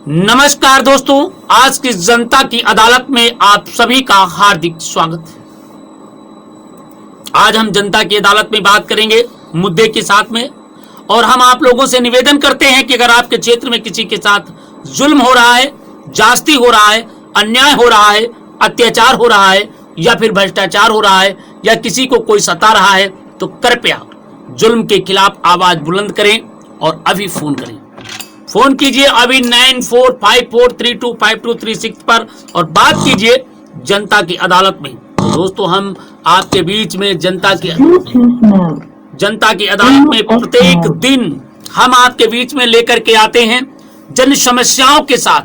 नमस्कार दोस्तों, आज की जनता की अदालत में आप सभी का हार्दिक स्वागत है। आज हम जनता की अदालत में बात करेंगे मुद्दे के साथ में, और हम आप लोगों से निवेदन करते हैं कि अगर आपके क्षेत्र में किसी के साथ जुल्म हो रहा है, जास्ती हो रहा है, अन्याय हो रहा है, अत्याचार हो रहा है या फिर भ्रष्टाचार हो रहा है या किसी को कोई सता रहा है, तो कृपया जुल्म के खिलाफ आवाज बुलंद करें और अभी फोन करें। फोन कीजिए अभी 9454325236 पर और बात कीजिए जनता की अदालत में। तो दोस्तों, हम आपके बीच में जनता की अदालत में प्रत्येक दिन हम आपके बीच में लेकर के आते हैं जन समस्याओं के साथ,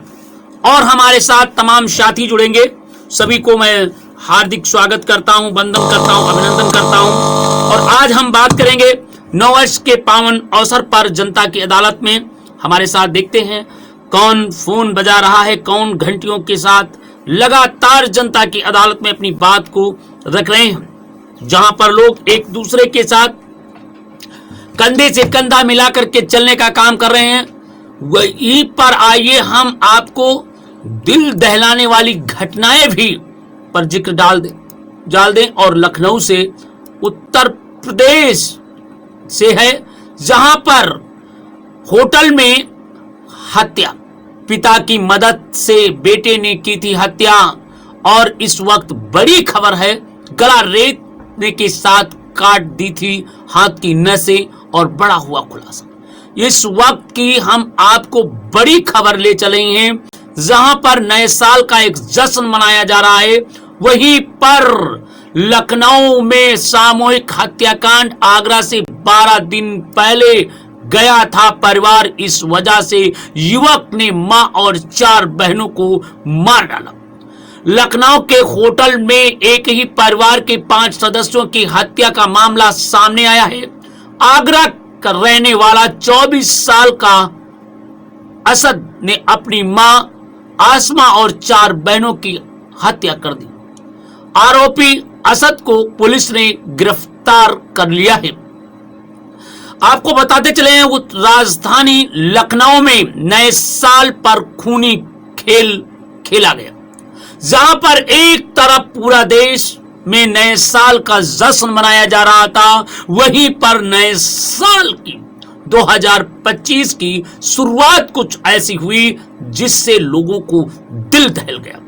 और हमारे साथ तमाम साथी जुड़ेंगे। सभी को मैं हार्दिक स्वागत करता हूं, वंदन करता हूं, अभिनंदन करता हूं। और आज हम बात करेंगे नववर्ष के पावन अवसर पर जनता की अदालत में। हमारे साथ देखते हैं कौन फोन बजा रहा है, कौन घंटियों के साथ लगातार जनता की अदालत में अपनी बात को रख रहे हैं, जहां पर लोग एक दूसरे के साथ कंधे से कंधा मिलाकर के चलने का काम कर रहे हैं। वहीं पर आइए हम आपको दिल दहलाने वाली घटनाएं भी पर जिक्र डाल दें। और लखनऊ से, उत्तर प्रदेश से है, जहां पर होटल में हत्या, पिता की मदद से बेटे ने की थी हत्या, और इस वक्त बड़ी खबर है, गला रेतने के साथ काट दी थी हाथ की नसें, और बड़ा हुआ खुलासा। इस वक्त की हम आपको बड़ी खबर ले चले हैं, जहां पर नए साल का एक जश्न मनाया जा रहा है। वहीं पर लखनऊ में सामूहिक हत्याकांड, आगरा से 12 दिन पहले गया था परिवार। इस वजह से युवक ने मां और 4 बहनों को मार डाला। लखनऊ के होटल में एक ही परिवार के 5 सदस्यों की हत्या का मामला सामने आया है। आगरा का रहने वाला 24 साल का असद ने अपनी मां आसमा और 4 बहनों की हत्या कर दी। आरोपी असद को पुलिस ने गिरफ्तार कर लिया है। आपको बताते चले हैं, राजधानी लखनऊ में नए साल पर खूनी खेल खेला गया, जहां पर एक तरफ पूरा देश में नए साल का जश्न मनाया जा रहा था, वहीं पर नए साल की 2025 की शुरुआत कुछ ऐसी हुई जिससे लोगों को दिल दहल गया।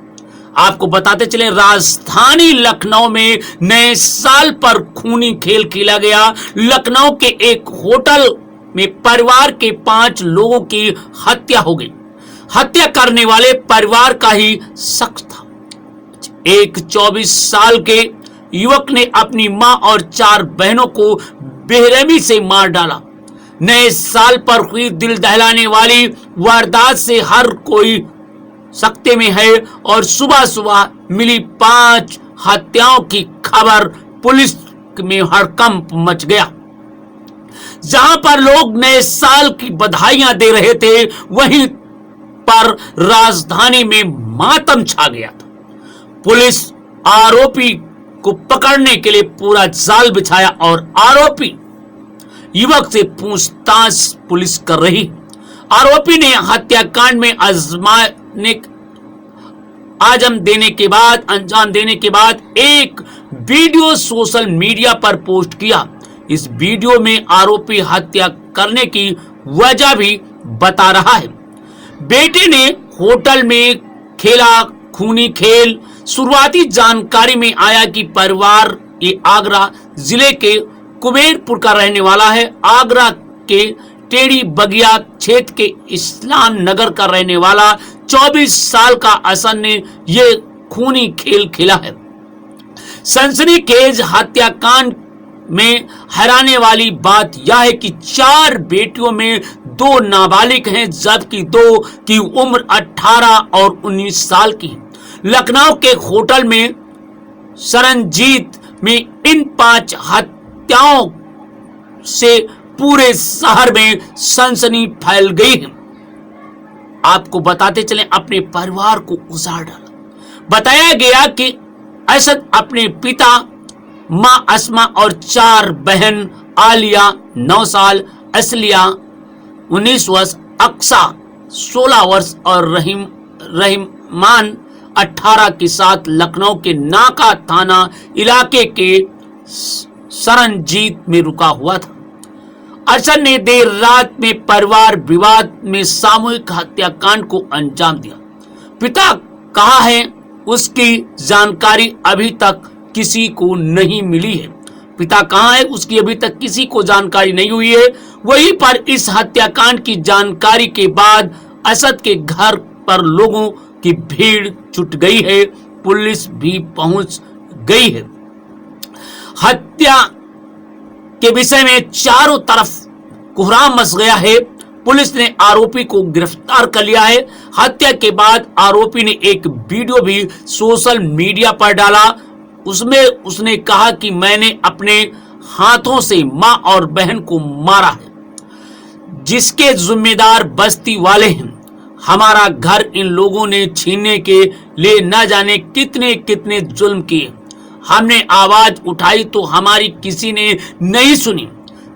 आपको बताते चले, राजधानी लखनऊ में नए साल पर खूनी खेल खेला गया। लखनऊ के एक होटल में परिवार के 5 लोगों की हत्या हो गई। हत्या करने वाले परिवार का ही शख्स था। एक 24 साल के युवक ने अपनी मां और 4 बहनों को बेरहमी से मार डाला। नए साल पर हुई दिल दहलाने वाली वारदात से हर कोई सकते में है, और सुबह सुबह मिली 5 हत्याओं की खबर पुलिस में हड़कंप मच गया। जहां पर लोग नए साल की बधाइयां दे रहे थे, वहीं पर राजधानी में मातम छा गया था। पुलिस आरोपी को पकड़ने के लिए पूरा जाल बिछाया और आरोपी युवक से पूछताछ पुलिस कर रही। आरोपी ने हत्याकांड में अंजाम देने के बाद एक वीडियो सोशल मीडिया पर पोस्ट किया। इस वीडियो में आरोपी हत्या करने की वजह भी बता रहा है। बेटे ने होटल में खेला खूनी खेल। शुरुआती जानकारी में आया कि परिवार ये आगरा जिले के कुबेरपुर का रहने वाला है। आगरा के टेढ़ी बगिया क्षेत्र के इस्लाम नगर का रहने वाला 24 साल का असद ने यह खूनी खेल खेला है। सनसनीखेज हत्याकांड में हैरानी वाली बात यह है कि 4 बेटियों में 2 नाबालिग हैं, जबकि 2 की उम्र 18 और 19 साल की। लखनऊ के होटल में सरनजीत में इन 5 हत्याओं से पूरे शहर में सनसनी फैल गई है। आपको बताते चलें, अपने परिवार को उजाड़ डाला। बताया गया कि असद अपने पिता, मां अस्मा और 4 बहन आलिया 9 साल, असलिया 19 वर्ष, अक्सा 16 वर्ष और रहमान 18 के साथ लखनऊ के नाका थाना इलाके के सरनजीत में रुका हुआ था। अरशद ने देर रात में परिवार विवाद में सामूहिक हत्याकांड को अंजाम दिया। पिता कहा है उसकी जानकारी अभी तक किसी को नहीं मिली है। पिता कहाँ है उसकी अभी तक किसी को जानकारी नहीं हुई है। वहीं पर इस हत्याकांड की जानकारी के बाद असद के घर पर लोगों की भीड़ जुट गई है, पुलिस भी पहुंच गई है। हत्या के विषय में चारों तरफ कोहराम मच गया है। पुलिस ने आरोपी को गिरफ्तार कर लिया है। हत्या के बाद आरोपी ने एक वीडियो भी सोशल मीडिया पर डाला। उसमें उसने कहा कि मैंने अपने हाथों से मां और बहन को मारा है, जिसके जिम्मेदार बस्ती वाले हैं। हमारा घर इन लोगों ने छीनने के लिए न जाने कितने कितने जुल्म किए। हमने आवाज उठाई तो हमारी किसी ने नहीं सुनी।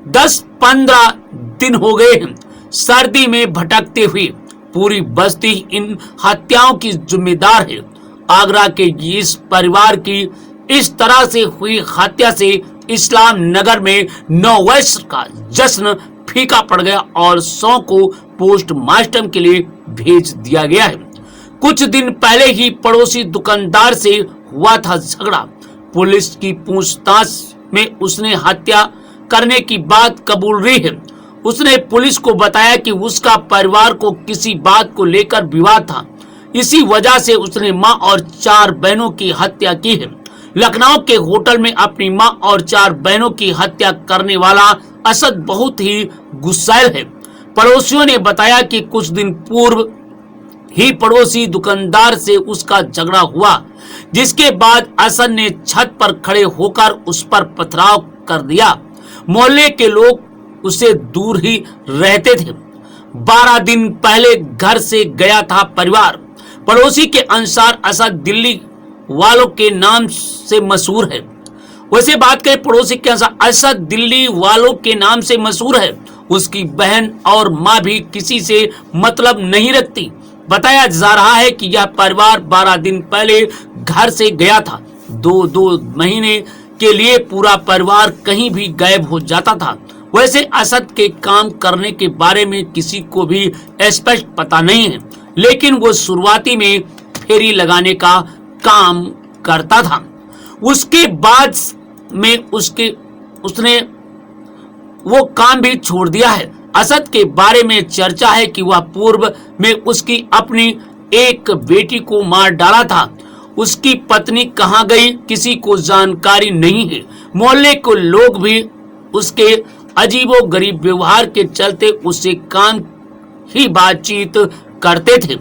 10-15 दिन हो गए हैं सर्दी में भटकते हुए। पूरी बस्ती इन हत्याओं की जिम्मेदार है। आगरा के इस परिवार की इस तरह से हुई हत्या से इस्लाम नगर में 9 वर्ष का जश्न फीका पड़ गया और 100 को पोस्टमार्टम के लिए भेज दिया गया है। कुछ दिन पहले ही पड़ोसी दुकानदार से हुआ था झगड़ा। पुलिस की पूछताछ में उसने हत्या करने की बात कबूल रही है। उसने पुलिस को बताया कि उसका परिवार को किसी बात को लेकर विवाद था, इसी वजह से उसने मां और 4 बहनों की हत्या की है। लखनऊ के होटल में अपनी मां और 4 बहनों की हत्या करने वाला असद बहुत ही गुस्सैल है। पड़ोसियों ने बताया कि कुछ दिन पूर्व ही पड़ोसी दुकानदार से उसका झगड़ा हुआ, जिसके बाद असद ने छत पर खड़े होकर उस पर पथराव कर दिया। मोहल्ले के लोग उससे दूर ही रहते थे। 12 दिन पहले घर से गया था परिवार। पड़ोसी के अनुसार असद दिल्ली वालों के नाम से मशहूर है। वैसे बात करें पड़ोसी के अनुसार असद दिल्ली वालों के नाम से मशहूर है। उसकी बहन और मां भी किसी से मतलब नहीं रखती। बताया जा रहा है कि यह परिवार 12 दिन पहले घर से गया था। 2 महीने के लिए पूरा परिवार कहीं भी गायब हो जाता था। वैसे असद के काम करने के बारे में किसी को भी स्पष्ट पता नहीं है, लेकिन वो शुरुआती में फेरी लगाने का काम करता था। उसके बाद में उसने वो काम भी छोड़ दिया है। असद के बारे में चर्चा है कि वह पूर्व में उसकी अपनी एक बेटी को मार डाला था। उसकी पत्नी कहाँ गई किसी को जानकारी नहीं है। मोहल्ले के लोग भी उसके अजीबोगरीब व्यवहार के चलते उससे काम ही बातचीत करते थे।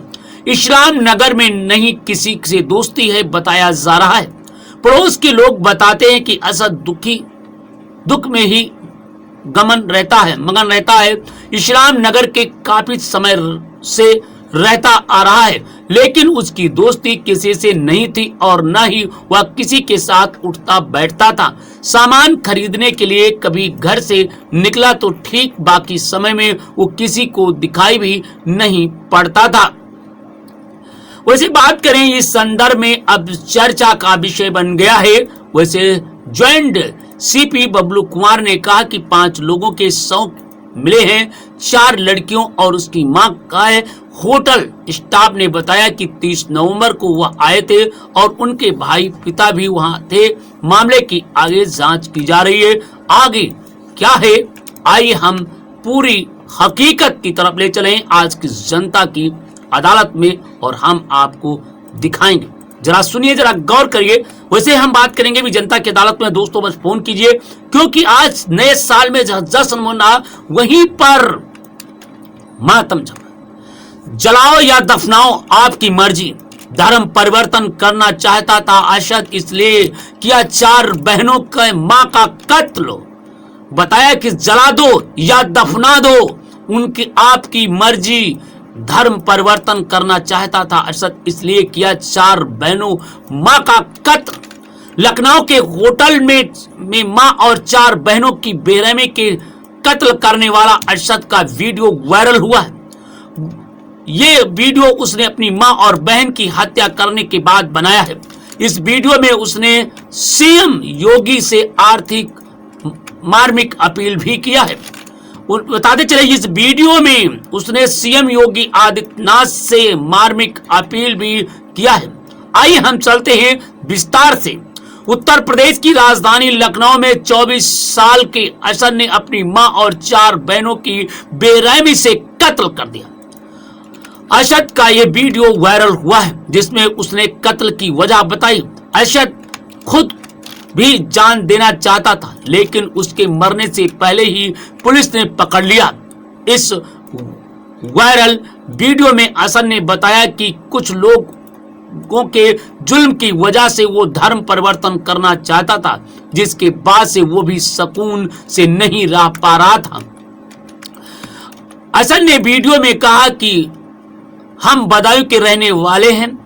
इस्लाम नगर में नहीं किसी से दोस्ती है बताया जा रहा है। पड़ोस के लोग बताते हैं कि असद दुख में ही मगन रहता है। इस्लाम नगर के काफी समय से रहता आ रहा है, लेकिन उसकी दोस्ती किसी से नहीं थी और न ही वह किसी के साथ उठता बैठता था। सामान खरीदने के लिए कभी घर से निकला तो ठीक, बाकी समय में वो किसी को दिखाई भी नहीं पड़ता था। वैसे बात करें इस संदर्भ में अब चर्चा का विषय बन गया है। वैसे ज्वाइंट सीपी बबलू कुमार ने कहा कि 5 लोगों के शव मिले हैं, 4 लड़कियों और उसकी मां का है। होटल स्टाफ ने बताया कि 30 नवंबर को वह आए थे और उनके भाई पिता भी वहां थे। मामले की आगे जांच की जा रही है। आगे क्या है आइए हम पूरी हकीकत की तरफ ले चलें आज की जनता की अदालत में और हम आपको दिखाएंगे। जरा सुनिए, जरा गौर करिए। वैसे हम बात करेंगे भी जनता की अदालत में। दोस्तों बस फोन कीजिए, क्योंकि आज नए साल में जश्न मना, वहीं पर मातम जलाओ या दफनाओ आपकी मर्जी। धर्म परिवर्तन करना चाहता था असद, इसलिए किया 4 बहनों के मां का कत्ल। बताया कि जला दो या दफना दो, उनकी आपकी मर्जी। धर्म परिवर्तन करना चाहता था असद, इसलिए किया 4 बहनों मां का कत्ल। लखनऊ के होटल में मां और 4 बहनों की बेरहमी के कत्ल करने वाला असद का वीडियो वायरल हुआ है। ये वीडियो उसने अपनी मां और बहन की हत्या करने के बाद बनाया है। इस वीडियो में उसने सीएम योगी से आर्थिक मार्मिक अपील भी किया है। बताते चले इस वीडियो में उसने सीएम योगी आदित्यनाथ से मार्मिक अपील भी किया है। आइए हम चलते हैं विस्तार से। उत्तर प्रदेश की राजधानी लखनऊ में 24 साल के असद ने अपनी मां और 4 बहनों की बेरहमी से कत्ल कर दिया। असद का यह वीडियो वायरल हुआ है जिसमें उसने कत्ल की वजह बताई। असद खुद भी जान देना चाहता था लेकिन उसके मरने से पहले ही पुलिस ने पकड़ लिया। इस वायरल वीडियो में असद ने बताया कि कुछ लोगों के जुल्म की वजह से वो धर्म परिवर्तन करना चाहता था, जिसके बाद से वो भी सुकून से नहीं रह पा रहा था। असद ने वीडियो में कहा कि हम बदायूं के रहने वाले हैं,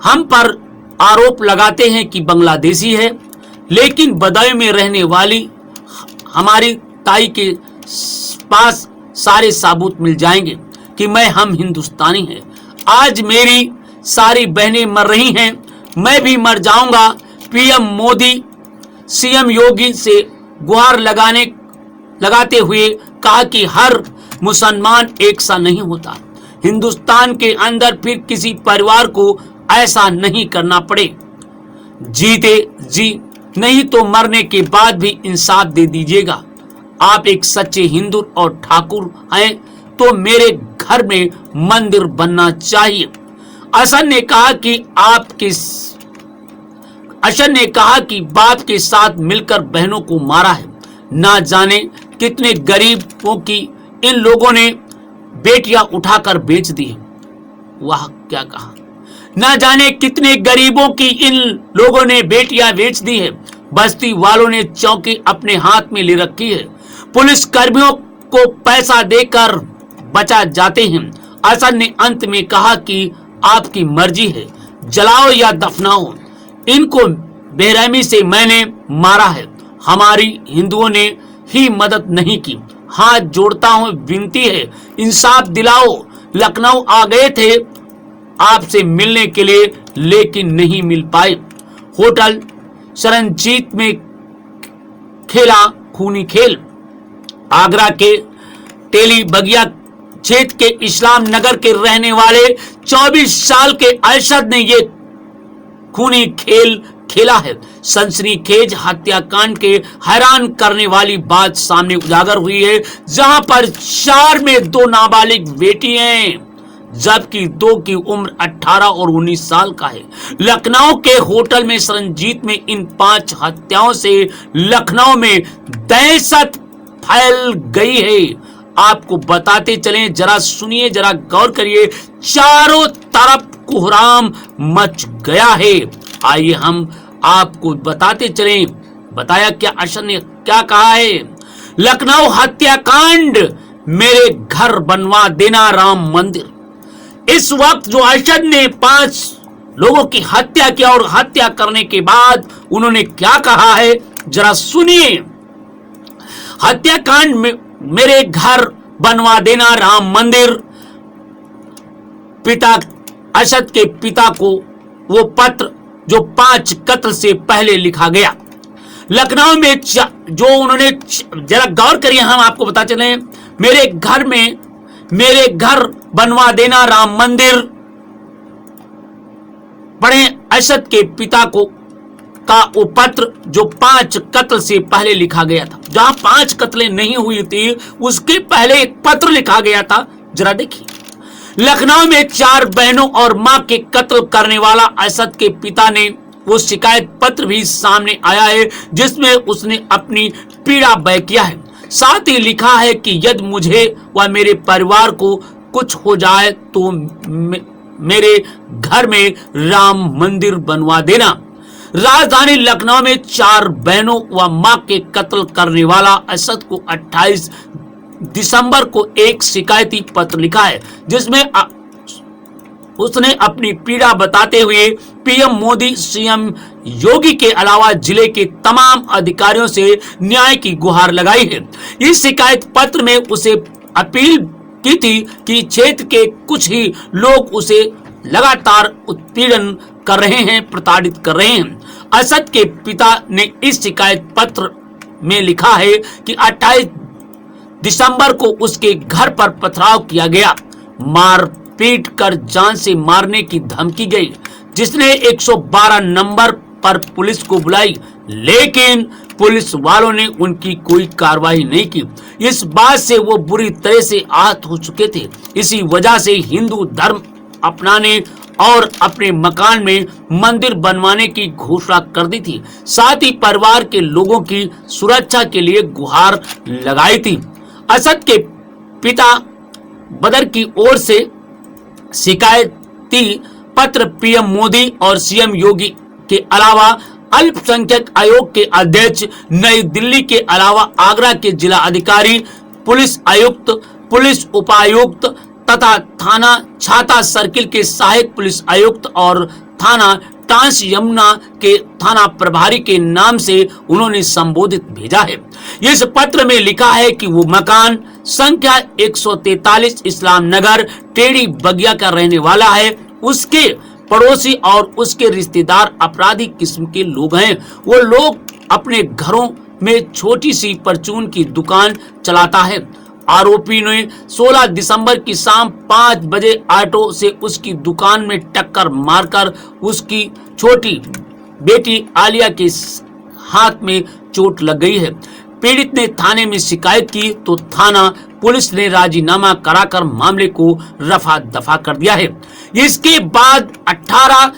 हम पर आरोप लगाते हैं कि बांग्लादेशी है, लेकिन बदायूं में रहने वाली हमारी ताई के पास सारे सबूत मिल जाएंगे कि हम हिंदुस्तानी हैं। आज मेरी सारी बहनें मर रही हैं, मैं भी मर जाऊंगा। पीएम मोदी सीएम योगी से गुहार लगाते हुए कहा कि हर मुसलमान एक सा नहीं होता, हिंदुस्तान के अंदर फिर किसी परिवार को ऐसा नहीं करना पड़े। जीते जी, नहीं तो मरने के बाद भी इंसाफ दे दीजिएगा। आप एक सच्चे हिंदू और ठाकुर हैं तो मेरे घर में मंदिर बनना चाहिए। असद ने कहा कि बाप के साथ मिलकर बहनों को मारा है। ना जाने कितने गरीबों की इन लोगों ने बेटियां उठाकर बेच दी है। वाह क्या कहा, ना जाने कितने गरीबों की इन लोगों ने बेटियां बेच दी है। बस्ती वालों ने चौकी अपने हाथ में ले रखी है, पुलिस कर्मियों को पैसा देकर बचा जाते हैं। असद ने अंत में कहा कि आपकी मर्जी है, जलाओ या दफनाओ, इनको बेरहमी से मैंने मारा है, हमारी हिंदुओं ने ही मदद नहीं की। हाथ जोड़ता हूं, विनती है इंसाफ दिलाओ। लखनऊ आ गए थे आपसे मिलने के लिए लेकिन नहीं मिल पाए। होटल सरनजीत में खेला खूनी खेल। आगरा के टेली बगिया क्षेत्र के इस्लाम नगर के रहने वाले 24 साल के अरशद ने ये खूनी खेल खेला है। सनसनीखेज हत्याकांड के हैरान करने वाली बात सामने उजागर हुई है, जहां पर 4 में 2 नाबालिग बेटी हैं, जबकि 2 की उम्र 18 और 19 साल का है। लखनऊ के होटल में सरनजीत में इन 5 हत्याओं से लखनऊ में दहशत फैल गई है। आपको बताते चलें, जरा सुनिए, जरा गौर करिए, चारों तरफ कोहराम मच गया है। आइए हम आपको बताते चलें, बताया क्या असद ने क्या कहा है। लखनऊ हत्याकांड, मेरे घर बनवा देना राम मंदिर। इस वक्त जो असद ने 5 लोगों की हत्या किया और हत्या करने के बाद उन्होंने क्या कहा है, जरा सुनिए। हत्याकांड में मेरे घर बनवा देना राम मंदिर। पिता असद के पिता को वो पत्र जो 5 कत्ल से पहले लिखा गया। लखनऊ में जो उन्होंने, जरा गौर करिए, हम आपको बता चले, मेरे घर बनवा देना राम मंदिर। पढ़े असद के पिता का वो पत्र जो 5 कत्ल से पहले लिखा गया था। जहां 5 कत्लें नहीं हुई थी उसके पहले एक पत्र लिखा गया था, जरा देखिए। लखनऊ में 4 बहनों और मां के कत्ल करने वाला असद के पिता ने वो शिकायत पत्र भी सामने आया है जिसमें उसने अपनी पीड़ा बयां किया है। साथ ही लिखा है कि यदि मुझे व मेरे परिवार को कुछ हो जाए तो मेरे घर में राम मंदिर बनवा देना। राजधानी लखनऊ में 4 बहनों व मां के कत्ल करने वाला असद को 28 दिसंबर को एक शिकायती पत्र लिखा है जिसमें उसने अपनी पीड़ा बताते हुए पीएम मोदी, सीएम योगी के अलावा जिले के तमाम अधिकारियों से न्याय की गुहार लगाई है। इस शिकायत पत्र में उसे अपील की थी कि क्षेत्र के कुछ ही लोग उसे लगातार उत्पीड़न कर रहे हैं, प्रताड़ित कर रहे हैं। असद के पिता ने इस शिकायत पत्र में लिखा है कि 28 दिसंबर को उसके घर पर पथराव किया गया, मार पीट कर जान से मारने की धमकी गई, जिसने 112 नंबर पर पुलिस को बुलाई, लेकिन पुलिस वालों ने उनकी कोई कार्रवाई नहीं की। इस बात से वो बुरी तरह से आहत हो चुके थे। इसी वजह से हिंदू धर्म अपनाने और अपने मकान में मंदिर बनवाने की घोषणा कर दी थी। साथ ही परिवार के लोगों की सुरक्षा के लिए गुहार लगाई थी। असद के पिता बदर की ओर से शिकायती पत्र पीएम मोदी और सीएम योगी के अलावा अल्पसंख्यक आयोग के अध्यक्ष, नई दिल्ली के अलावा आगरा के जिला अधिकारी, पुलिस आयुक्त, पुलिस उपायुक्त तथा थाना छाता सर्किल के सहायक पुलिस आयुक्त और थाना टांस यमुना के थाना प्रभारी के नाम से उन्होंने संबोधित भेजा है। इस पत्र में लिखा है कि वो मकान संख्या 143 इस्लाम नगर टेढ़ी बगिया का रहने वाला है। उसके पड़ोसी और उसके रिश्तेदार अपराधी किस्म के लोग हैं। वो लोग अपने घरों में छोटी सी परचून की दुकान चलाता है। आरोपी ने 16 दिसंबर की शाम 5 बजे ऑटो से उसकी दुकान में टक्कर मारकर उसकी छोटी बेटी आलिया के हाथ में चोट लग गई है। पीड़ित ने थाने में शिकायत की तो थाना पुलिस ने राजीनामा कराकर मामले को रफा दफा कर दिया है। इसके बाद 18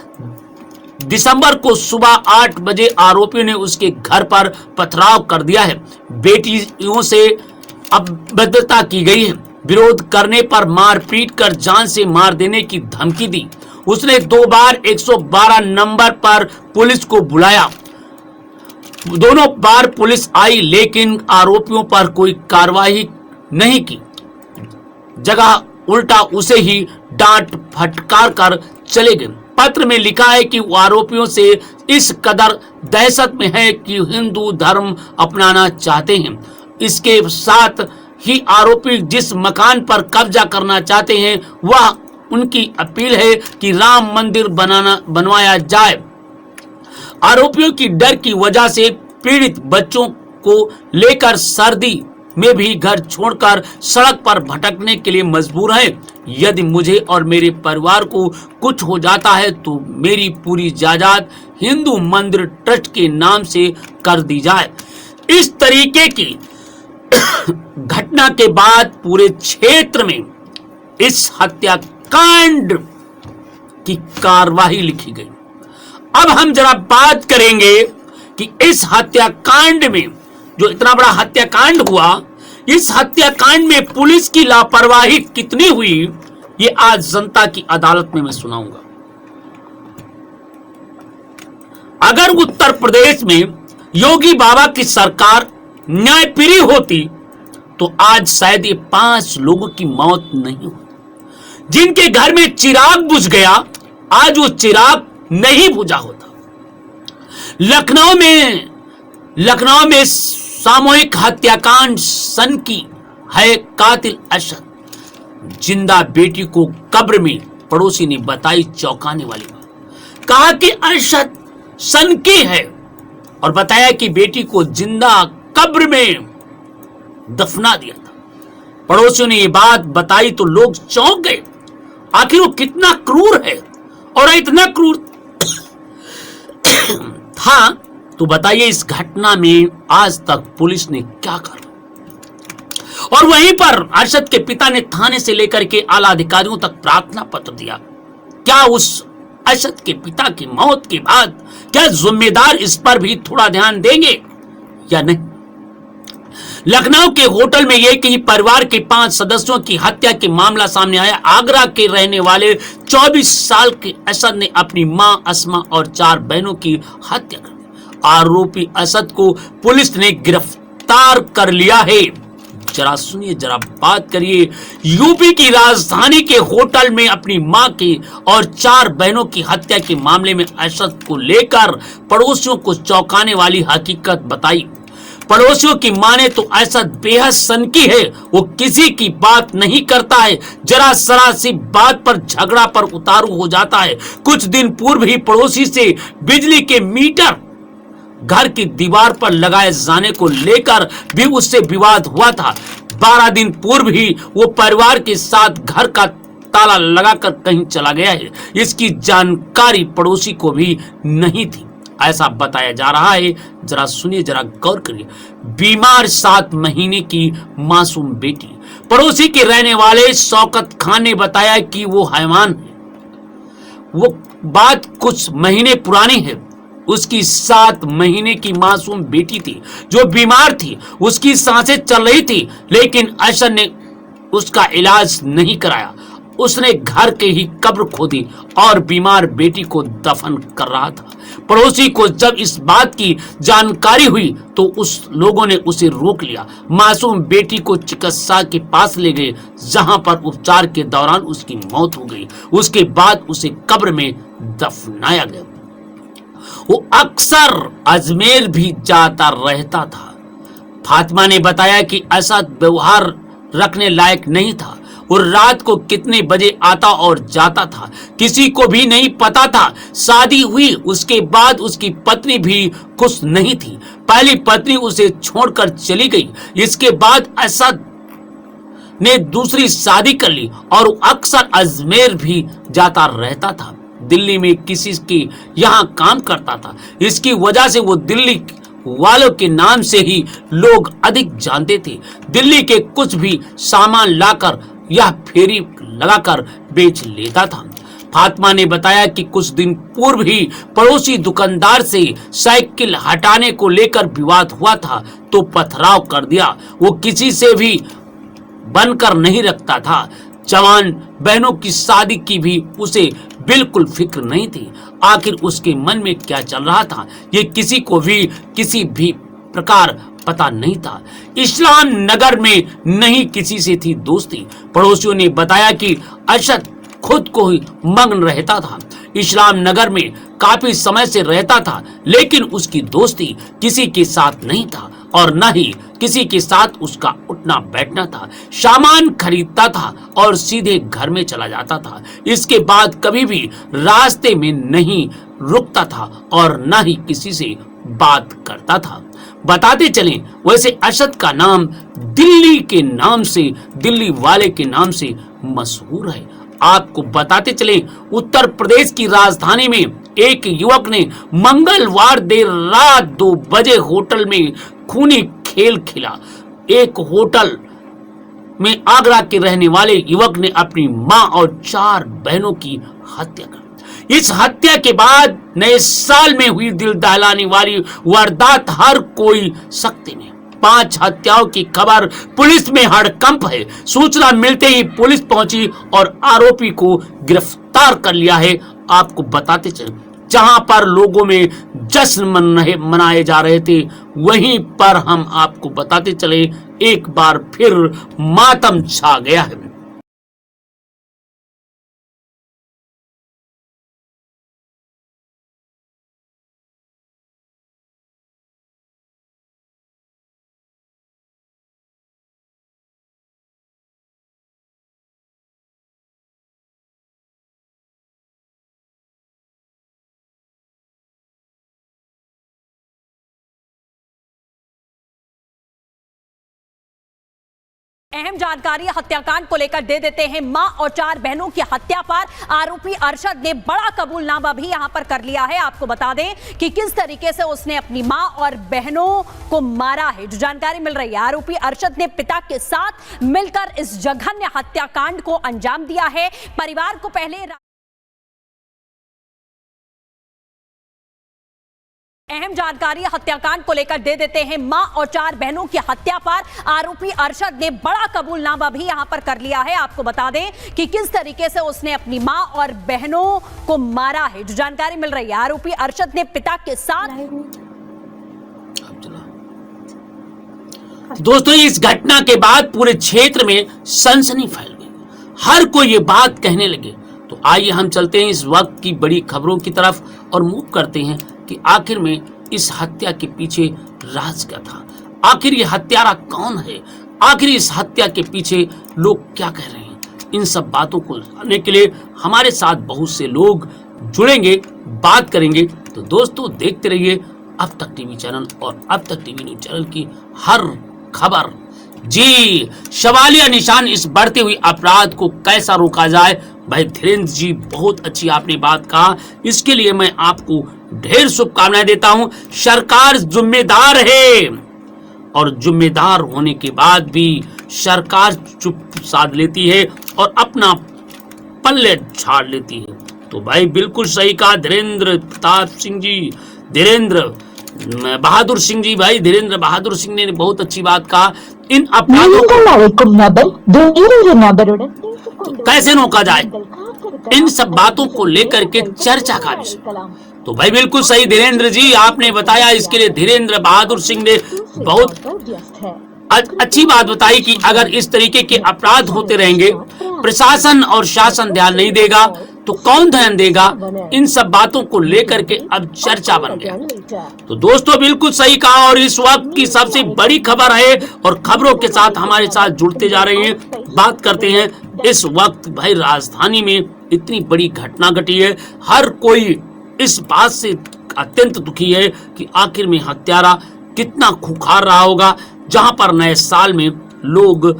दिसंबर को सुबह 8 बजे आरोपियों ने उसके घर पर पथराव कर दिया है। बेटियों से अभद्रता की गई है। विरोध करने पर मार पीट कर जान से मार देने की धमकी दी। उसने 2 बार 112 नंबर पर पुलिस को बुलाया। दोनों बार पुलिस आई, लेकिन आरोपियों पर कोई कार्रवाई नहीं की। जगह उल्टा उसे ही डांट फटकार कर चले गए। पत्र में लिखा है कि वो आरोपियों से इस कदर दहशत में है कि हिंदू धर्म अपनाना चाहते हैं। इसके साथ ही आरोपी जिस मकान पर कब्जा करना चाहते हैं वह उनकी अपील है कि राम मंदिर बनवाया जाए। आरोपियों की डर की वजह से पीड़ित बच्चों को लेकर सर्दी में भी घर छोड़कर सड़क पर भटकने के लिए मजबूर है। यदि मुझे और मेरे परिवार को कुछ हो जाता है तो मेरी पूरी जायदाद हिंदू मंदिर ट्रस्ट के नाम से कर दी जाए। इस तरीके की घटना के बाद पूरे क्षेत्र में इस हत्याकांड की कार्रवाई लिखी गई। अब हम जरा बात करेंगे कि इस हत्याकांड में जो इतना बड़ा हत्याकांड हुआ, इस हत्याकांड में पुलिस की लापरवाही कितनी हुई, ये आज जनता की अदालत में मैं सुनाऊंगा। अगर उत्तर प्रदेश में योगी बाबा की सरकार न्यायप्रिय होती तो आज शायद ये 5 लोगों की मौत नहीं होती। जिनके घर में चिराग बुझ गया, आज वो चिराग नहीं बुझा होता। लखनऊ में सामूहिक हत्याकांड सन की है। कातिल असद जिंदा बेटी को कब्र में, पड़ोसी ने बताई चौंकाने वाली बात। कहा कि असद सन की है और बताया कि बेटी को जिंदा कब्र में दफना दिया था। पड़ोसियों ने ये बात बताई तो लोग चौंक गए। आखिर वो कितना क्रूर है और इतना क्रूर था। तो बताइए इस घटना में आज तक पुलिस ने क्या करा। और वहीं पर अरशद के पिता ने थाने से लेकर के आला अधिकारियों तक प्रार्थना पत्र दिया। क्या उस अरशद के पिता की मौत के बाद क्या जिम्मेदार इस पर भी थोड़ा ध्यान देंगे या नहीं? लखनऊ के होटल में एक ही परिवार के 5 सदस्यों की हत्या के मामला सामने आया। आगरा के रहने वाले 24 साल के असद ने अपनी मां अस्मा और 4 बहनों की हत्या कर दी। आरोपी असद को पुलिस ने गिरफ्तार कर लिया है। जरा सुनिए, जरा बात करिए। यूपी की राजधानी के होटल में अपनी मां की और 4 बहनों की हत्या के मामले में असद को लेकर पड़ोसियों को चौंकाने वाली हकीकत बताई। पड़ोसियों की माने तो ऐसा बेहद सनकी है, वो किसी की बात नहीं करता है, जरा सरा सी बात पर झगड़ा पर उतारू हो जाता है। कुछ दिन पूर्व ही पड़ोसी से बिजली के मीटर घर की दीवार पर लगाए जाने को लेकर भी उससे विवाद हुआ था। 12 दिन पूर्व ही वो परिवार के साथ घर का ताला लगाकर कहीं चला गया है। इसकी जानकारी पड़ोसी को भी नहीं थी, ऐसा बताया जा रहा है। जरा सुनिए, जरा गौर करिए। बीमार 7 महीने की मासूम बेटी। पड़ोसी के रहने वाले शौकत खान ने बताया कि वो हैवान है। वो बात कुछ महीने पुरानी है। उसकी 7 महीने की मासूम बेटी थी जो बीमार थी। उसकी सांसें चल रही थी, लेकिन अशर ने उसका इलाज नहीं कराया। उसने घर के ही कब्र खोदी और बीमार बेटी को दफन कर रहा था। पड़ोसी को जब इस बात की जानकारी हुई तो उस लोगों ने उसे रोक लिया। मासूम बेटी को चिकित्सा के पास ले गए, जहां पर उपचार के दौरान उसकी मौत हो गई। उसके बाद उसे कब्र में दफनाया गया। वो अक्सर अजमेर भी जाता रहता था। फातिमा ने बताया कि ऐसा व्यवहार रखने लायक नहीं था। और रात को कितने बजे आता और जाता था किसी को भी नहीं पता था। शादी हुई उसके बाद उसकी पत्नी भी खुश नहीं थी। पहली पत्नी उसे छोड़कर चली गई। इसके बाद असद ने दूसरी शादी कर ली और अक्सर अजमेर भी जाता रहता था। दिल्ली में किसी के यहाँ काम करता था। इसकी वजह से वो दिल्ली वालों के नाम से ही लोग अधिक जानते थे। दिल्ली के कुछ भी सामान लाकर यह फेरी लगाकर बेच लेता था। फातिमा ने बताया कि कुछ दिन पूर्व ही पड़ोसी दुकानदार से साइकिल हटाने को लेकर विवाद हुआ था तो पथराव कर दिया। वो किसी से भी बनकर नहीं रखता था। जवान बहनों की शादी की भी उसे बिल्कुल फिक्र नहीं थी। आखिर उसके मन में क्या चल रहा था ये किसी को भी किसी भी प्रकार पता नहीं था। इस्लाम नगर में नहीं किसी से थी दोस्ती। पड़ोसियों ने बताया कि अशद खुद को ही मग्न रहता था। इस्लाम नगर में काफी समय से रहता था, लेकिन उसकी दोस्ती किसी के साथ नहीं था और न ही किसी के साथ उसका उठना बैठना था। सामान खरीदता था और सीधे घर में चला जाता था। इसके बाद कभी भी रास्ते में नहीं रुकता था और न ही किसी से बात करता था। बताते चलें, वैसे अशद का नाम दिल्ली के नाम से, दिल्ली वाले के नाम से मशहूर है। आपको बताते चलें, उत्तर प्रदेश की राजधानी में एक युवक ने मंगलवार देर रात 2 बजे होटल में खूनी खेल खेला। एक होटल में आगरा के रहने वाले युवक ने अपनी मां और 4 बहनों की हत्या कर। इस हत्या के बाद नए साल में हुई दिल दहलाने वाली वारदात हर कोई सकते में। 5 हत्याओं की खबर पुलिस में हड़कंप है। सूचना मिलते ही पुलिस पहुंची और आरोपी को गिरफ्तार कर लिया है। आपको बताते चले, जहां पर लोगों में जश्न मनाए जा रहे थे, वहीं पर हम आपको बताते चले एक बार फिर मातम छा गया है। अहम जानकारी हत्याकांड को लेकर दे देते हैं। मां और 4 बहनों की हत्या पर आरोपी अरशद ने बड़ा कबूलनामा भी यहां पर कर लिया है। आपको बता दें कि किस तरीके से उसने अपनी मां और बहनों को मारा है। जो जानकारी मिल रही है, आरोपी अरशद ने पिता के साथ मिलकर इस जघन्य हत्याकांड को अंजाम दिया है। परिवार को पहले अहम जानकारी हत्याकांड को लेकर दे देते हैं। मां और 4 बहनों की हत्या पर आरोपी अरशद ने बड़ा कबूलनामा भी यहां पर कर लिया है। आपको बता दें कि किस तरीके से उसने अपनी मां और बहनों को मारा है। जो जानकारी मिल रही है, आरोपी अरशद ने पिता के साथ। दोस्तों, इस घटना के बाद पूरे क्षेत्र में सनसनी फैल गई। हर कोई ये बात कहने लगे। तो आइए हम चलते हैं इस वक्त की बड़ी खबरों की तरफ और मूव करते हैं कि आखिर में इस हत्या के पीछे राज क्या था। आखिर ये हत्यारा कौन है, आखिर इस हत्या के पीछे लोग क्या कह रहे हैं, इन सब बातों को जानने के लिए हमारे साथ बहुत से लोग जुड़ेंगे, बात करेंगे। तो दोस्तों देखते रहिए अब तक टीवी चैनल और अब तक टीवी न्यूज चैनल की हर खबर। जी, सवालिया निशान इस बढ़ते हुए अपराध को कैसा रोका जाए, भाई धीरेन्द्र जी बहुत अच्छी आपने बात कहा, इसके लिए मैं आपको ढेर शुभकामनाएं देता हूं। सरकार जिम्मेदार है और जिम्मेदार होने के बाद भी सरकार चुप साध लेती है और अपना पल्ले झाड़ लेती है। तो भाई बिल्कुल सही कहा धीरेन्द्र प्रताप सिंह जी, धीरेन्द्र बहादुर सिंह जी, भाई धीरेन्द्र बहादुर सिंह ने बहुत अच्छी बात कहा। इन अपराधों को कैसे रोका जाए, इन सब बातों को लेकर के चर्चा का विषय। तो भाई बिल्कुल सही धीरेन्द्र जी आपने बताया, इसके लिए धीरेन्द्र बहादुर सिंह ने बहुत अच्छी बात बताई कि अगर इस तरीके के अपराध होते रहेंगे, प्रशासन और शासन ध्यान नहीं देगा तो कौन ध्यान देगा। इन सब बातों को लेकर के अब चर्चा बन गया। तो दोस्तों बिल्कुल सही कहा और इस वक्त की सबसे बड़ी खबर है और खबरों के साथ हमारे साथ जुड़ते जा रहे हैं, बात करते हैं। इस वक्त भाई राजधानी में इतनी बड़ी घटना घटी है, हर कोई इस बात से अत्यंत दुखी है कि आखिर में हत्यारा कितना खुखार रहा होगा। जहां पर नए साल में लोग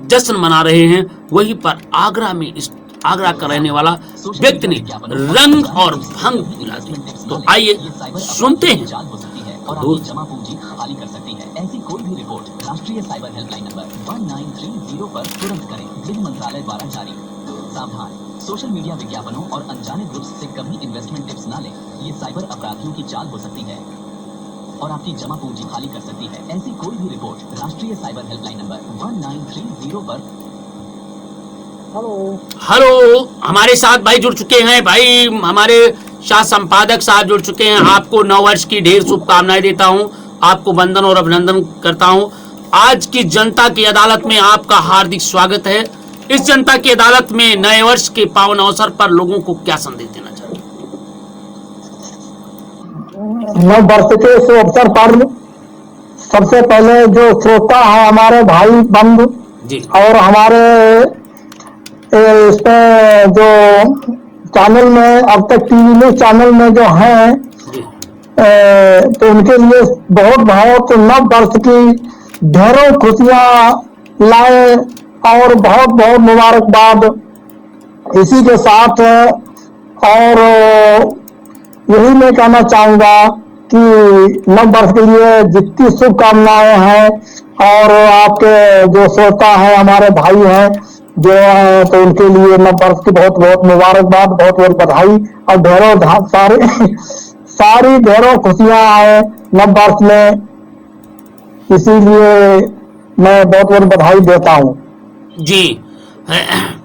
जश्न मना रहे हैं, वहीं पर आगरा में इस आगरा का रहने वाला व्यक्ति ने रंग और भंग मिला दिया। तो आइए सुनते हैं। जमा पूंजी खाली कर सकती है, ऐसी कोई भी रिपोर्ट राष्ट्रीय साइबर हेल्पलाइन नंबर 1930 पर तुरंत करें। गृह मंत्रालय द्वारा जारी। सावधान, सोशल मीडिया विज्ञापनों और अनजाने ग्रुप्स से कभी इन्वेस्टमेंट टिप्स ना लें, ये साइबर अपराधियों की चाल हो सकती है और आपकी जमा पूंजी खाली कर सकती है। ऐसी कोई भी रिपोर्ट राष्ट्रीय साइबर हेल्पलाइन नंबर 1930 पर। हेलो, हमारे साथ भाई जुड़ चुके हैं, भाई हमारे शाह संपादक साहब जुड़ चुके हैं। आपको नव वर्ष की ढेर शुभकामनाएं देता हूं, आपको वंदन और अभिनंदन करता हूं। आज की जनता की अदालत में आपका हार्दिक स्वागत है। इस जनता की अदालत में नए वर्ष के पावन अवसर पर लोगों को क्या संदेश देना चाहते हैं? नव वर्ष के इस अवसर पर सबसे पहले जो श्रोता है हमारे भाई बंधु जी और हमारे इसमें जो चैनल में अब तक टीवी न्यूज चैनल में जो हैं तो उनके लिए बहुत बहुत नव वर्ष की ढेरों खुशियां लाए और बहुत बहुत मुबारकबाद इसी के साथ। और यही मैं कहना चाहूंगा कि नव वर्ष के लिए जितनी शुभकामनाएं हैं और आपके जो श्रोता हैं हमारे भाई हैं जो तो उनके लिए नव वर्ष की बहुत बहुत मुबारकबाद, बहुत बहुत बधाई और ढेरों सारी ढेरों खुशियां आए नव वर्ष में, इसीलिए मैं बहुत बहुत बधाई देता हूं। जी,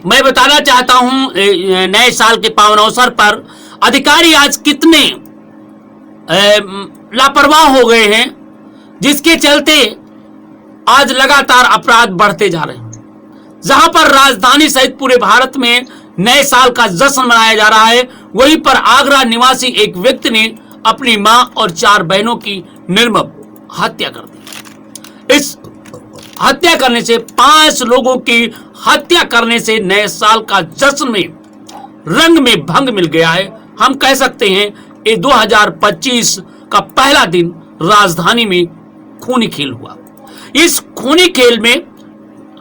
मैं बताना चाहता हूं नए साल के पावन अवसर पर अधिकारी आज कितने लापरवाह हो गए हैं, जिसके चलते आज लगातार अपराध बढ़ते जा रहे हैं। जहां पर राजधानी सहित पूरे भारत में नए साल का जश्न मनाया जा रहा है, वहीं पर आगरा निवासी एक व्यक्ति ने अपनी मां और 4 बहनों की निर्मम हत्या कर दी। इस हत्या करने से 5 लोगों की हत्या करने से नए साल का जश्न में रंग में भंग मिल गया है। हम कह सकते हैं ये 2025 का पहला दिन राजधानी में खूनी खेल हुआ। इस खूनी खेल में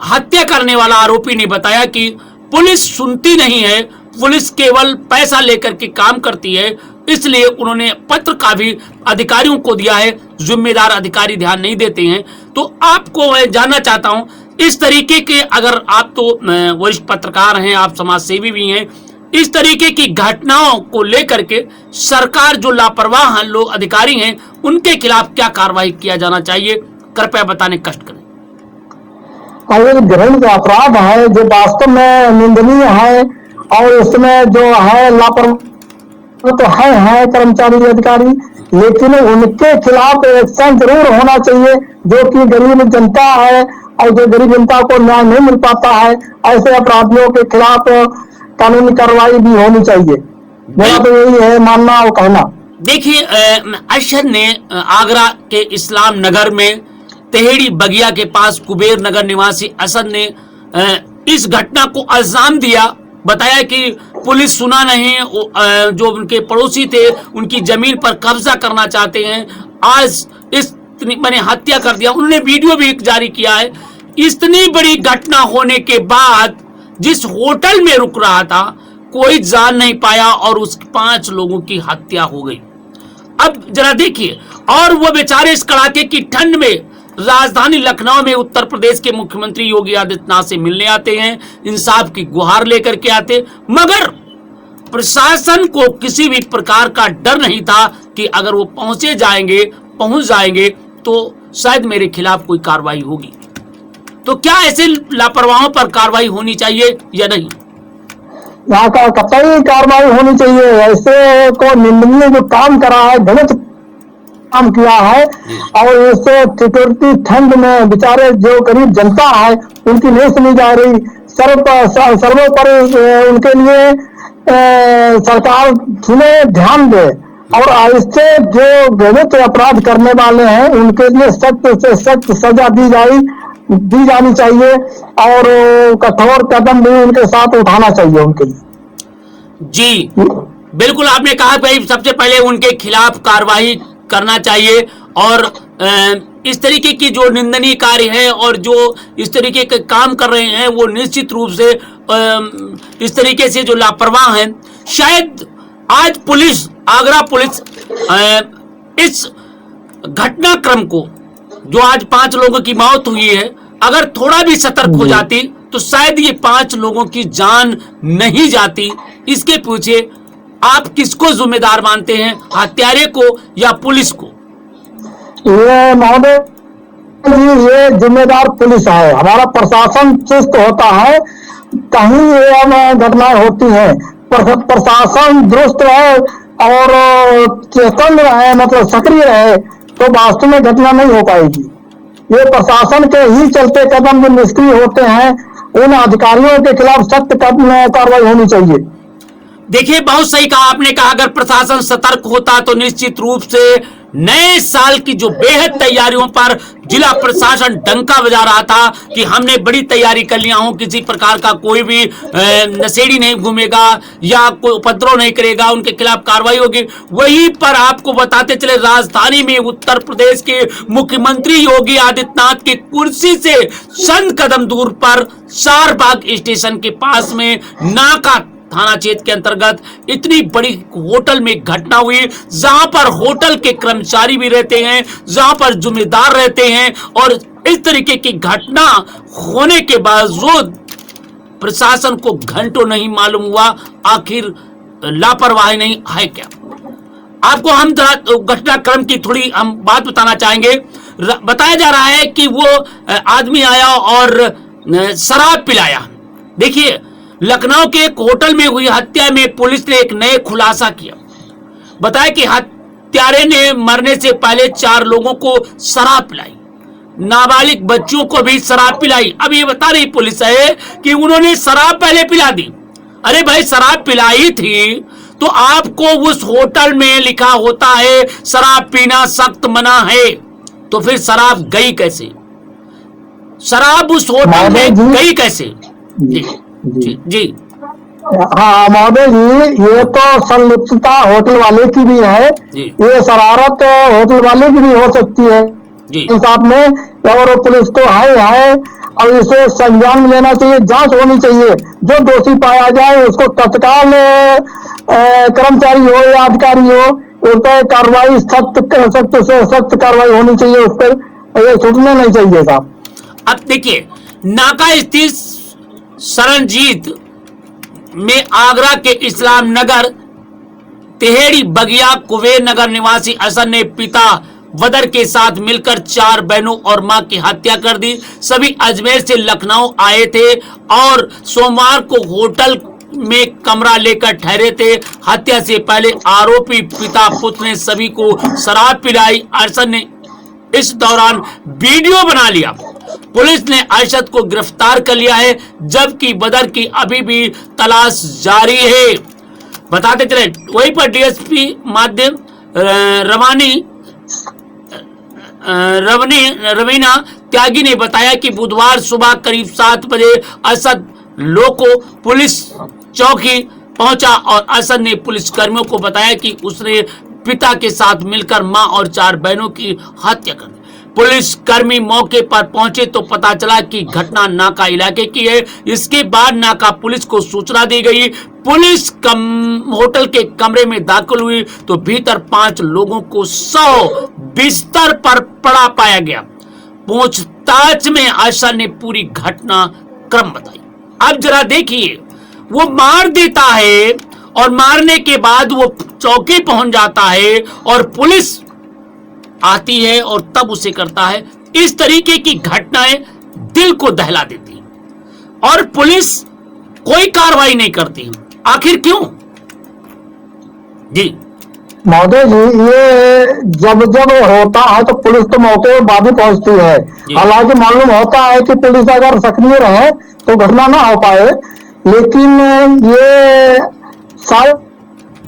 हत्या करने वाला आरोपी ने बताया कि पुलिस सुनती नहीं है, पुलिस केवल पैसा लेकर के काम करती है, इसलिए उन्होंने पत्र का भी अधिकारियों को दिया है, जिम्मेदार अधिकारी ध्यान नहीं देते हैं। तो आपको मैं जानना चाहता हूं, इस तरीके के अगर आप तो वरिष्ठ पत्रकार हैं, आप समाज सेवी भी हैं, इस तरीके की घटनाओं को लेकर के सरकार जो लापरवाह लोग अधिकारी हैं उनके खिलाफ क्या कार्रवाई किया जाना चाहिए, कृपया बताने कष्ट करें। ग्रहण का अपराध है जो वास्तव में निंदनीय है और उसमें जो है लापरवाही तो है कर्मचारी अधिकारी, लेकिन उनके खिलाफ एक्शन जरूर होना चाहिए। जो कि गरीब जनता है और जो गरीब जनता को न्याय नहीं मिल पाता है, ऐसे अपराधियों के खिलाफ कानूनी कार्रवाई भी होनी चाहिए। मेरा तो यही है मानना और कहना। देखिए, अरशद ने आगरा के इस्लाम नगर में तेहड़ी बगिया के पास कुबेर नगर निवासी असद ने इस घटना को अंजाम दिया। बताया कि पुलिस सुना नहीं, जो उनके पड़ोसी थे उनकी जमीन पर कब्जा करना चाहते हैं, आज इस मैंने हत्या कर दिया। उन्होंने वीडियो भी जारी किया है। इतनी बड़ी घटना होने के बाद जिस होटल में रुक रहा था कोई जान नहीं पाया और उस 5 लोगों की हत्या हो गई। अब जरा देखिए, और वो बेचारे इस कड़ाके की ठंड में राजधानी लखनऊ में उत्तर प्रदेश के मुख्यमंत्री योगी आदित्यनाथ से मिलने आते हैं, इंसाफ की गुहार लेकर के आते, मगर प्रशासन को किसी भी प्रकार का डर नहीं था कि अगर वो पहुंच जाएंगे तो शायद मेरे खिलाफ कोई कार्रवाई होगी। तो क्या ऐसे लापरवाहों पर कार्रवाई होनी चाहिए या नहीं? यहाँ का कतई कार्रवाई होनी चाहिए। ऐसे को निंदनीय जो काम करा है, गलत काम किया है, और इससे सिक्योरिटी ठंड में बेचारे जो गरीब जनता है उनकी नहीं सुनी जा रही। सर्वोपरि उनके लिए सरकार सुने, ध्यान दे, और इससे जो गलत अपराध करने वाले हैं उनके लिए सख्त से सख्त सजा दी जानी चाहिए, और कठोर कदम भी उनके साथ उठाना चाहिए उनके लिए। जी बिल्कुल, आपने कहा भाई सबसे पहले उनके खिलाफ कार्रवाई करना चाहिए, और इस तरीके की जो निंदनीय कार्य है और जो इस तरीके के काम कर रहे हैं वो निश्चित रूप से इस तरीके से जो लापरवाह हैं, शायद आज पुलिस, आगरा पुलिस इस घटनाक्रम को, जो आज 5 लोगों की मौत हुई है, अगर थोड़ा भी सतर्क हो जाती तो शायद ये 5 लोगों की जान नहीं जाती। इसके पीछे आप किसको जिम्मेदार मानते हैं, हत्यारे को या पुलिस को? ये महोदय जी, ये जिम्मेदार पुलिस है। हमारा प्रशासन चुस्त होता है, कहीं ये घटनाएं होती हैं, प्रशासन दुरुस्त है और चेतन रहे, मतलब सक्रिय रहे, तो वास्तव में घटना नहीं हो पाएगी। ये प्रशासन के ही चलते कदम जो निष्क्रिय होते हैं, उन अधिकारियों के खिलाफ सख्त कार्रवाई होनी चाहिए। देखिए, बहुत सही कहा आपने। कहा अगर प्रशासन सतर्क होता तो निश्चित रूप से नए साल की जो बेहद तैयारियों पर जिला प्रशासन डंका बजा रहा था कि हमने बड़ी तैयारी कर लिया हूं, किसी प्रकार का कोई भी नशेड़ी नहीं घूमेगा या कोई उपद्रव नहीं करेगा, उनके खिलाफ कार्रवाई होगी। वहीं पर आपको बताते चले, राजधानी में उत्तर प्रदेश के मुख्यमंत्री योगी आदित्यनाथ की कुर्सी से चंद कदम दूर पर चारबाग स्टेशन के पास में नाका थाना क्षेत्र के अंतर्गत इतनी बड़ी होटल में घटना हुई, जहां पर होटल के कर्मचारी भी रहते हैं, जहां पर जिम्मेदार रहते हैं, और इस तरीके की घटना होने के बावजूद प्रशासन को घंटों नहीं मालूम हुआ आखिर लापरवाही नहीं है क्या। आपको हम घटनाक्रम की थोड़ी हम बात बताना चाहेंगे। बताया जा रहा है कि वो आदमी आया और शराब पिलाया। देखिए, लखनऊ के एक होटल में हुई हत्या में पुलिस ने एक नए खुलासा किया। बताया कि हत्यारे ने मरने से पहले 4 लोगों को शराब पिलाई, नाबालिग बच्चों को भी शराब पिलाई। अब ये बता रही पुलिस है कि उन्होंने शराब पहले पिला दी। अरे भाई, शराब पिलाई थी तो आपको उस होटल में लिखा होता है शराब पीना सख्त मना है, तो फिर शराब गई कैसे? शराब उस होटल में गई कैसे? जी हाँ महोदय जी, ये तो संलिप्तता होटल वाले की भी है, ये शरारत होटल वाले की भी हो सकती है इंसाफ में, और पुलिस को है और इसे संज्ञान में लेना चाहिए, जांच होनी चाहिए। जो दोषी पाया जाए उसको तत्काल कर्मचारी हो या अधिकारी हो, उस पर कार्रवाई सख्त से सख्त कार्रवाई होनी चाहिए, उस पर ये छूटना नहीं चाहिए साहब। अब देखिए, नाका स्थित शरणजीत में आगरा के इस्लाम नगर तेहड़ी बगिया कुबेर नगर निवासी असद ने पिता वदर के साथ मिलकर 4 बहनों और मां की हत्या कर दी। सभी अजमेर से लखनऊ आए थे और सोमवार को होटल में कमरा लेकर ठहरे थे। हत्या से पहले आरोपी पिता पुत्र ने सभी को शराब पिलाई। अरशद ने इस दौरान वीडियो बना लिया। पुलिस ने अरशद को गिरफ्तार कर लिया है, जबकि बदर की अभी भी तलाश जारी है। बताते चले, वहीं पर डीएसपी माध्यम रवीना त्यागी ने बताया कि बुधवार सुबह करीब 7 बजे असद लोको पुलिस चौकी पहुंचा और असद ने पुलिस कर्मियों को बताया कि उसने पिता के साथ मिलकर मां और 4 बहनों की हत्या कर दी। पुलिस कर्मी मौके पर पहुंचे तो पता चला कि घटना नाका इलाके की है। इसके बाद नाका पुलिस को सूचना दी गई। पुलिस होटल के कमरे में दाखिल हुई तो भीतर 5 लोगों को 100 बिस्तर पर पड़ा पाया गया। पूछताछ में आयशा ने पूरी घटना क्रम बताई। अब जरा देखिए, वो मार देता है और मारने के बाद वो चौकी पहुंच जाता है और पुलिस आती है और तब उसे करता है। इस तरीके की घटनाएं दिल को दहला देती हैं और पुलिस कोई कार्रवाई नहीं करती। आखिर क्यों? जी महोदय जी, ये जब जब होता है तो पुलिस तो मौके पर बाद ही पहुंचती है। हालांकि मालूम होता है कि पुलिस अगर सक्रिय रहे तो घटना ना हो पाए, लेकिन ये सारी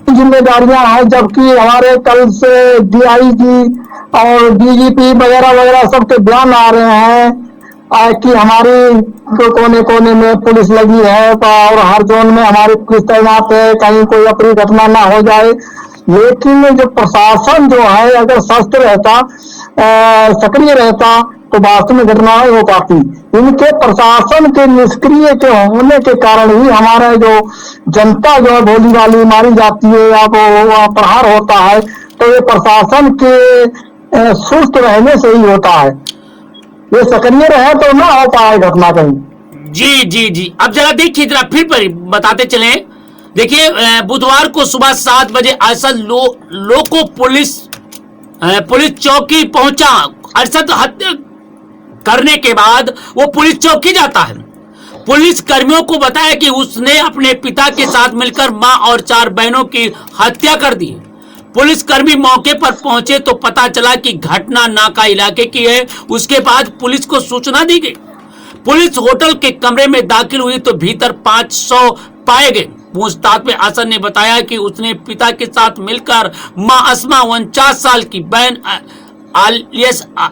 जिम्मेदारियां हैं। जबकि हमारे कल से डीआईजी और डीजीपी वगैरह वगैरह सबके बयान आ रहे हैं कि हमारी कोने कोने में पुलिस लगी है और हर जोन में हमारी पुलिस तैनात है, कहीं कोई अप्रिय घटना ना हो जाए। लेकिन जो प्रशासन जो है अगर सशक्त रहता, सक्रिय रहता तो वास्तव में घटना नहीं हो पाती। इनके प्रशासन के निष्क्रिय के होने के कारण ही हमारा जो जनता जो है भोली भाली मारी जाती है या वो प्रहार होता है, तो ये प्रशासन के सुस्त रहने से ही होता है। ये सक्रिय रहे तो ना हो पाए घटना कहीं। जी जी जी, अब जरा देखिए, जरा फिर बताते चले। देखिए, बुधवार को सुबह 7 बजे असद लोको पुलिस चौकी पहुंचा। अरशद हत्या करने के बाद वो पुलिस चौकी जाता है। पुलिस कर्मियों को बताया कि उसने अपने पिता के साथ मिलकर मां और 4 बहनों की हत्या कर दी। पुलिस कर्मी मौके पर पहुंचे तो पता चला कि घटना नाका इलाके की है। उसके बाद पुलिस को सूचना दी गई। पुलिस होटल के कमरे में दाखिल हुई तो भीतर 500 पाए गए। पूछताछ में असद ने बताया कि उसने पिता के साथ मिलकर मां अस्मा 49 साल की, बहन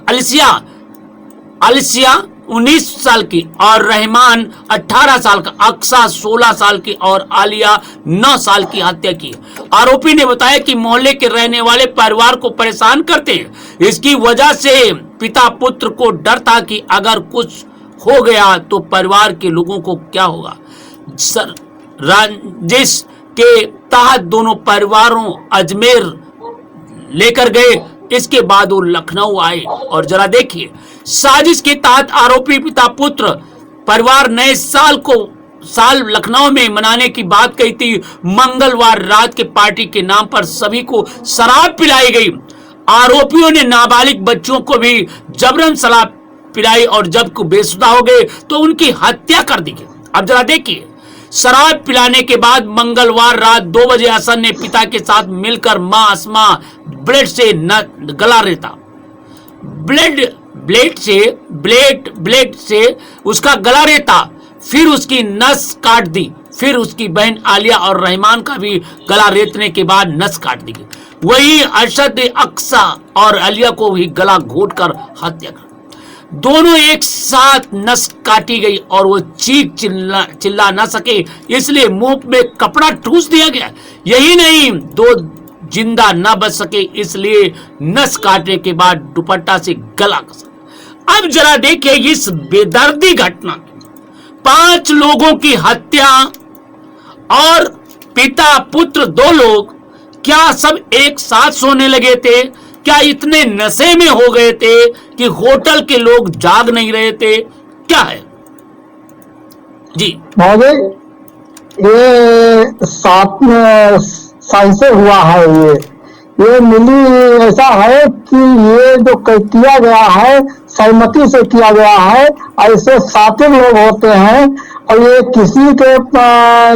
अलिसिया 19 साल की और रहमान 18 साल का, अक्सा 16 साल की और आलिया 9 साल की हत्या की। आरोपी ने बताया कि मोहल्ले के रहने वाले परिवार को परेशान करते हैं। इसकी वजह से पिता पुत्र को डर था कि अगर कुछ हो गया तो परिवार के लोगों को क्या होगा। रंजिश के तहत दोनों परिवारों अजमेर लेकर गए। इसके बाद वो लखनऊ आए और जरा देखिए, साजिश के तहत आरोपी पिता पुत्र परिवार नए साल लखनऊ में मनाने की बात कही थी। मंगलवार रात के पार्टी के नाम पर सभी को शराब पिलाई गई। आरोपियों ने नाबालिग बच्चों को भी जबरन शराब पिलाई और जब को बेसुदा हो गए तो उनकी हत्या कर दी गई। अब जरा देखिए, शराब पिलाने के बाद मंगलवार रात 2 बजे असद ने पिता के साथ मिलकर मां अस्मा ब्लेड से गला रेता। ब्लेड से उसका गला रेता, फिर उसकी नस काट दी। फिर उसकी बहन आलिया और रहमान का भी गला रेतने के बाद नस काट दी गई। वही अरशद ने अक्सा और आलिया को भी गला घोटकर हत्या कर। दोनों एक साथ नस काटी गई और वो चीख चिल्ला ना सके, इसलिए मुंह में कपड़ा ठूस दिया गया। यही नहीं, 2 जिंदा न बच सके, इसलिए नस काटने के बाद दुपट्टा से गला कसा। अब जरा देखिए इस बेदर्दी घटना, 5 लोगों की हत्या और पिता पुत्र 2 लोग, क्या सब एक साथ सोने लगे थे? क्या इतने नशे में हो गए थे कि होटल के लोग जाग नहीं रहे थे? क्या है जी महोदय? ये साथ में साइंस हुआ है। ये मिली ऐसा है कि ये जो किया गया है सहमति से किया गया है। ऐसे 7 लोग होते हैं और ये किसी के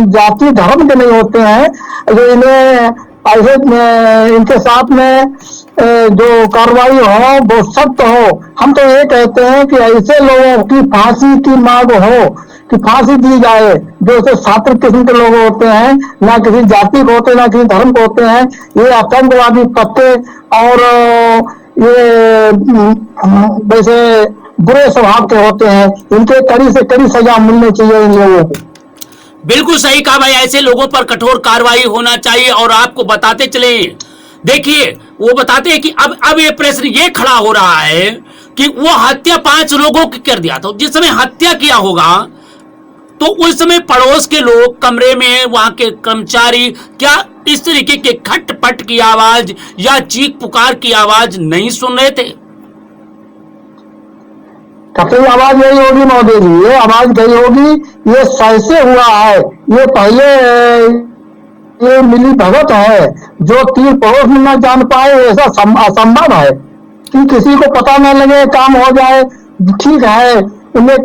जाति धर्म के नहीं होते हैं। जो इन्हें ऐसे इनके साथ में जो कार्रवाई हो वो सख्त हो। हम तो ये कहते हैं कि ऐसे लोगों की फांसी की मांग हो, कि फांसी दी जाए। जो से 7 किस्म के लोग होते हैं, ना किसी जाति को होते हैं ना किसी धर्म को होते हैं। ये आतंकवादी पत्ते और ये वैसे बुरे स्वभाव के होते हैं, इनके कड़ी से कड़ी सजा मिलनी चाहिए इन लोगों को। बिल्कुल सही कहा भाई, ऐसे लोगों पर कठोर कार्रवाई होना चाहिए। और आपको बताते चले, देखिए वो बताते हैं कि अब ये प्रश्न ये खड़ा हो रहा है कि वो हत्या 5 लोगों की कर दिया था। जिस समय हत्या किया होगा तो उस समय पड़ोस के लोग कमरे में, वहां के कर्मचारी क्या इस तरीके के खटपट की आवाज या चीख पुकार की आवाज नहीं सुन रहे थे? कतई आवाज यही होगी महोदय जी, ये आवाज गई होगी। ये कैसे हुआ है, ये पहले ये मिली भगत है जो तीर पड़ोस में न जान पाए, ऐसा असंभव है कि किसी को पता न लगे, काम हो जाए। ठीक है, उन्हें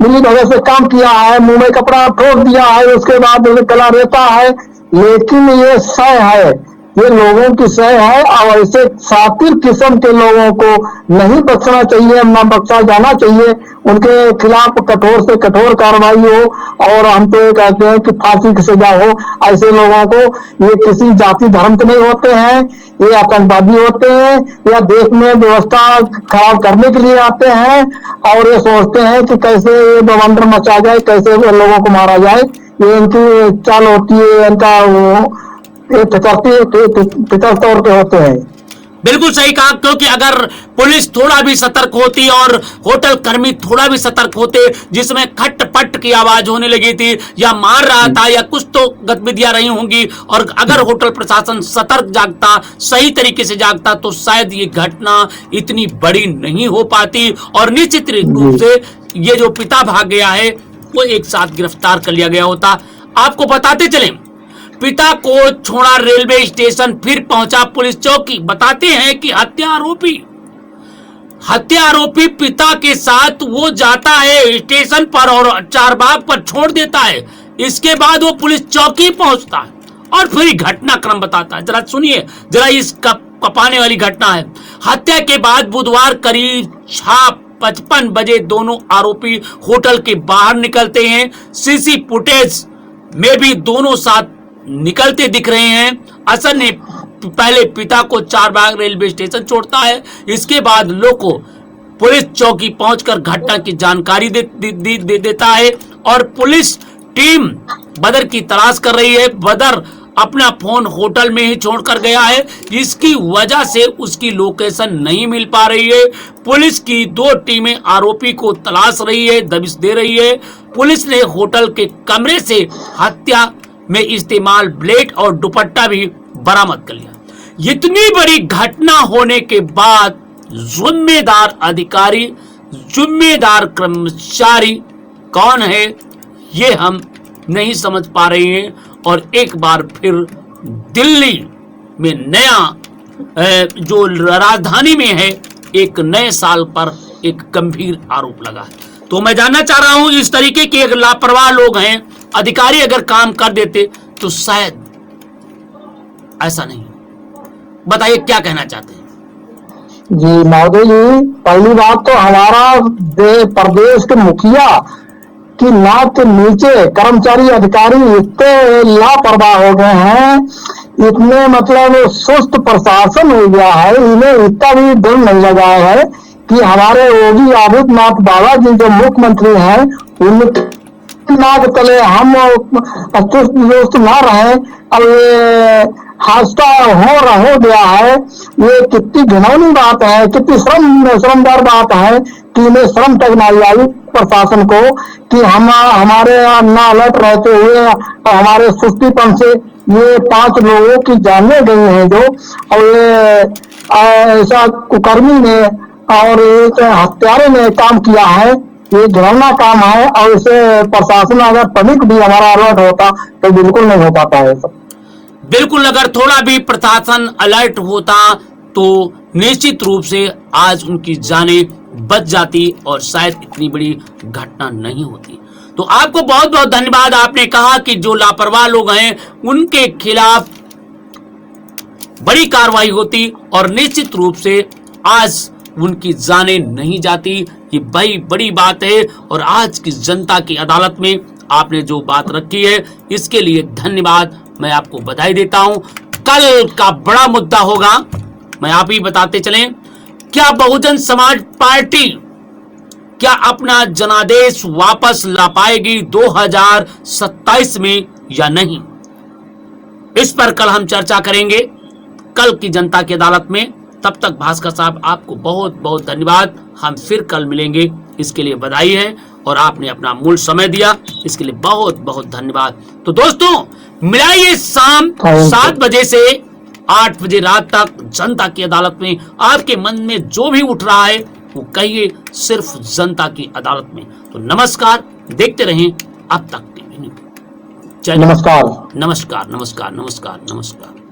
मिली भगत से काम किया है, मुंह में कपड़ा ठोक दिया है, उसके बाद उन्हें गला रहता है, लेकिन ये सह है, ये लोगों की सह है। और ऐसे शातिर किस्म के लोगों को नहीं बख्शना चाहिए, न बख्शा जाना चाहिए। उनके खिलाफ कठोर से कठोर कार्रवाई हो, और हम तो ये कहते हैं कि फांसी की सजा हो ऐसे लोगों को। ये किसी जाति धर्म के नहीं होते हैं, ये आतंकवादी होते हैं या देश में व्यवस्था खराब करने के लिए आते हैं, और ये सोचते हैं कि कैसे ये बवंडर मचा जाए, कैसे लोगों को मारा जाए। ये इनकी चाल होती है, इनका पितर तौर पे होते हैं। बिल्कुल सही कहा, क्योंकि अगर पुलिस थोड़ा भी सतर्क होती और होटल कर्मी थोड़ा भी सतर्क होते, जिसमें खटपट की आवाज होने लगी थी या मार रहा था या कुछ तो गतिविधियां रही होंगी, और अगर होटल प्रशासन सतर्क जागता, सही तरीके से जागता, तो शायद ये घटना इतनी बड़ी नहीं हो पाती और निश्चित रूप से ये जो पिता भाग गया है वो एक साथ गिरफ्तार कर लिया गया होता। आपको बताते चले, पिता को छोड़ा रेलवे स्टेशन, फिर पहुंचा पुलिस चौकी। बताते हैं कि हत्या आरोपी पिता के साथ वो जाता है स्टेशन पर और चारबाग पर छोड़ देता है। इसके बाद वो पुलिस चौकी पहुंचता है और फिर घटनाक्रम बताता है। जरा सुनिए, जरा इस कपाने वाली घटना है। हत्या के बाद बुधवार करीब 6:55 बजे दोनों आरोपी होटल के बाहर निकलते हैं। सीसी फुटेज में भी दोनों साथ निकलते दिख रहे हैं। असद ने पहले पिता को चारबाग रेलवे स्टेशन छोड़ता है, इसके बाद लोको पुलिस चौकी पहुंचकर घटना की जानकारी दे देता है और पुलिस टीम बदर की तलाश कर रही है। बदर अपना फोन होटल में ही छोड़कर गया है, इसकी वजह से उसकी लोकेशन नहीं मिल पा रही है। पुलिस की 2 टीमें आरोपी को तलाश रही है, दबिश दे रही है। पुलिस ने होटल के कमरे से हत्या में इस्तेमाल ब्लेड और दुपट्टा भी बरामद कर लिया। इतनी बड़ी घटना होने के बाद जिम्मेदार अधिकारी, जिम्मेदार कर्मचारी कौन है ये हम नहीं समझ पा रहे हैं। और एक बार फिर दिल्ली में नया जो राजधानी में है, एक नए साल पर एक गंभीर आरोप लगा है। तो मैं जानना चाह रहा हूं, इस तरीके के एक लापरवाह लोग हैं, अधिकारी अगर काम कर देते तो शायद ऐसा नहीं। बताइए क्या कहना चाहते हैं? जी महोदय जी, पहली बात तो हमारा प्रदेश के मुखिया की नाक के नीचे कर्मचारी अधिकारी इतने लापरवाह हो गए हैं, इतने मतलब सुस्त प्रशासन हो गया है, इन्हें इतना भी डर नहीं लगा है कि हमारे योगी आदित्यनाथ बाबा जी जो मुख्यमंत्री हैं, उनके नाक तले हम चुस्त दुरुस्त ना रहे। अब ये हादसा हो गया है, ये कितनी घिनौनी बात है, कितनी श्रमदार बात है कि इन्हें श्रम तक नहीं आई प्रशासन को कि हमारे ना अलर्ट रहते हुए हमारे सुस्तीपन से ये 5 लोगों की जानें गई हैं जो, और ये ऐसा कुकर्मी ने और एक हत्यारे ने काम किया है। ये घिनौना काम है और इसे प्रशासन अगर पब्लिक भी हमारा अलर्ट होता तो बिल्कुल नहीं हो पाता है सब। बिल्कुल, अगर थोड़ा भी प्रशासन अलर्ट होता तो निश्चित रूप से आज उनकी जानें बच जाती और शायद इतनी बड़ी घटना नहीं होती। तो आपको बहुत बहुत धन्यवाद। आपने कहा कि जो लापरवाह लोग हैं उनके खिलाफ बड़ी कार्रवाई होती और निश्चित रूप से आज उनकी जानें नहीं जाती। ये बड़ी बात है और आज की जनता की अदालत में आपने जो बात रखी है इसके लिए धन्यवाद। मैं आपको बधाई देता हूं। कल का बड़ा मुद्दा होगा मैं आप ही बताते चलें, क्या बहुजन समाज पार्टी क्या अपना जनादेश वापस ला पाएगी 2027 में या नहीं? इस पर कल हम चर्चा करेंगे, कल की जनता की अदालत में। तब तक भास्कर साहब आपको बहुत बहुत धन्यवाद। हम फिर कल मिलेंगे, इसके लिए बधाई है, और आपने अपना मूल समय दिया, इसके लिए बहुत बहुत धन्यवाद। तो दोस्तों, मिलाइए शाम 7 बजे से 8 बजे रात तक जनता की अदालत में। आपके मन में जो भी उठ रहा है वो कहिए, सिर्फ जनता की अदालत में। तो नमस्कार, देखते रहें अब तक टीवी न्यूज़। नमस्कार। नमस्कार नमस्कार नमस्कार नमस्कार।